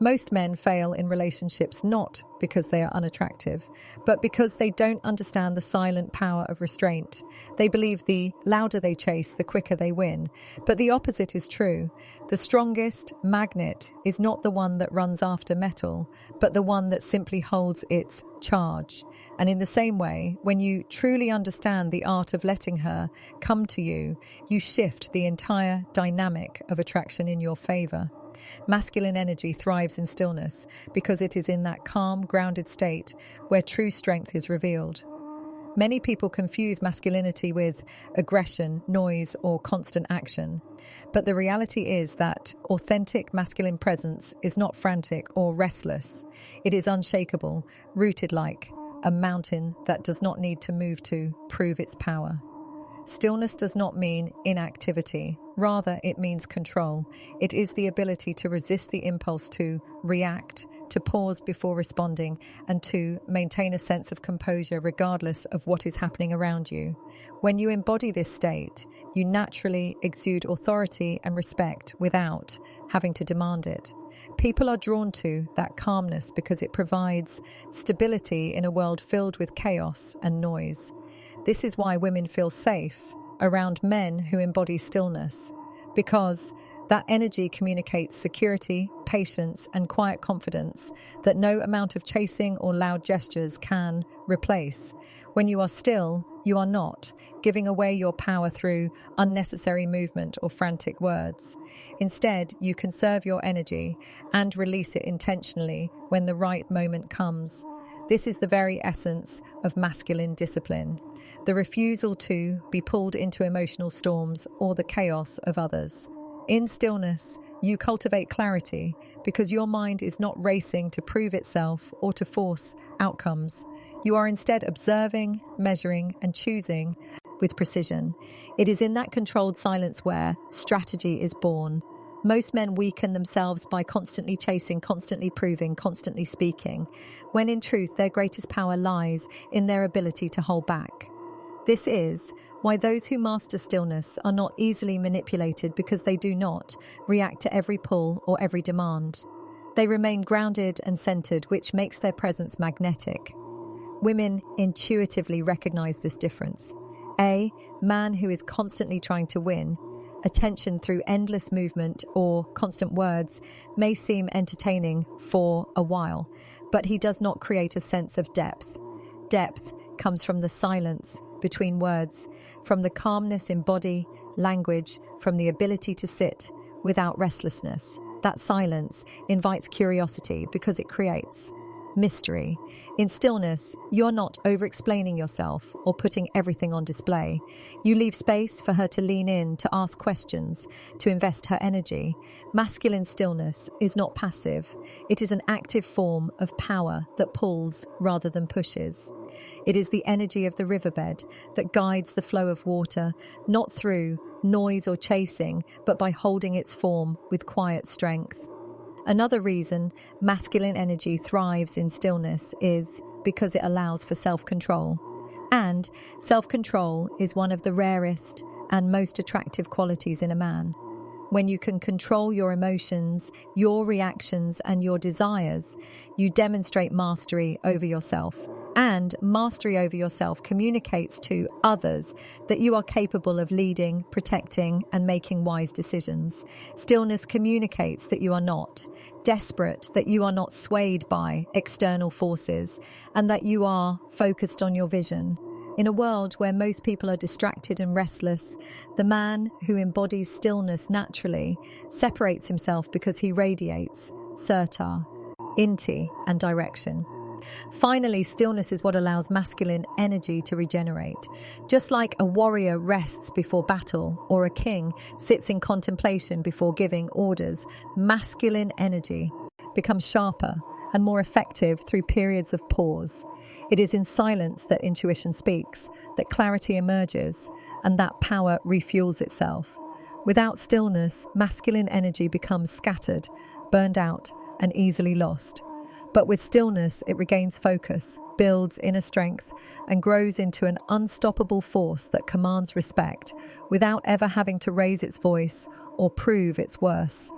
Most men fail in relationships not because they are unattractive, but because they don't understand the silent power of restraint. They believe the louder they chase, the quicker they win. But the opposite is true. The strongest magnet is not the one that runs after metal, but the one that simply holds its charge. And in the same way, when you truly understand the art of letting her come to you, you shift the entire dynamic of attraction in your favor. Masculine energy thrives in stillness because it is in that calm, grounded state where true strength is revealed. Many people confuse masculinity with aggression, noise, or constant action. But the reality is that authentic masculine presence is not frantic or restless. It is unshakable, rooted like a mountain that does not need to move to prove its power. Stillness does not mean inactivity. Rather, it means control. It is the ability to resist the impulse to react, to pause before responding, and to maintain a sense of composure regardless of what is happening around you. When you embody this state, you naturally exude authority and respect without having to demand it. People are drawn to that calmness because it provides stability in a world filled with chaos and noise. This is why women feel safe around men who embody stillness, because that energy communicates security, patience, and quiet confidence that no amount of chasing or loud gestures can replace. When you are still, you are not giving away your power through unnecessary movement or frantic words. Instead, you conserve your energy and release it intentionally when the right moment comes. This is the very essence of masculine discipline, the refusal to be pulled into emotional storms or the chaos of others. In stillness, you cultivate clarity because your mind is not racing to prove itself or to force outcomes. You are instead observing, measuring, and choosing with precision. It is in that controlled silence where strategy is born. Most men weaken themselves by constantly chasing, constantly proving, constantly speaking, when in truth their greatest power lies in their ability to hold back. This is why those who master stillness are not easily manipulated, because they do not react to every pull or every demand. They remain grounded and centered, which makes their presence magnetic. Women intuitively recognize this difference. A man who is constantly trying to win attention through endless movement or constant words may seem entertaining for a while, but he does not create a sense of depth. Depth comes from the silence between words, from the calmness in body, language, from the ability to sit without restlessness. That silence invites curiosity because it creates mystery. In stillness, you're not over-explaining yourself or putting everything on display. You leave space for her to lean in, to ask questions, to invest her energy. Masculine stillness is not passive. It is an active form of power that pulls rather than pushes. It is the energy of the riverbed that guides the flow of water, not through noise or chasing, but by holding its form with quiet strength. Another reason masculine energy thrives in stillness is because it allows for self-control. And self-control is one of the rarest and most attractive qualities in a man. When you can control your emotions, your reactions, and your desires, you demonstrate mastery over yourself. And mastery over yourself communicates to others that you are capable of leading, protecting, and making wise decisions. Stillness communicates that you are not desperate, that you are not swayed by external forces, and that you are focused on your vision. In a world where most people are distracted and restless, the man who embodies stillness naturally separates himself because he radiates certainty and direction. Finally, stillness is what allows masculine energy to regenerate. Just like a warrior rests before battle or a king sits in contemplation before giving orders, masculine energy becomes sharper and more effective through periods of pause. It is in silence that intuition speaks, that clarity emerges, and that power refuels itself. Without stillness, masculine energy becomes scattered, burned out, and easily lost. But with stillness, it regains focus, builds inner strength, and grows into an unstoppable force that commands respect without ever having to raise its voice or prove its worth.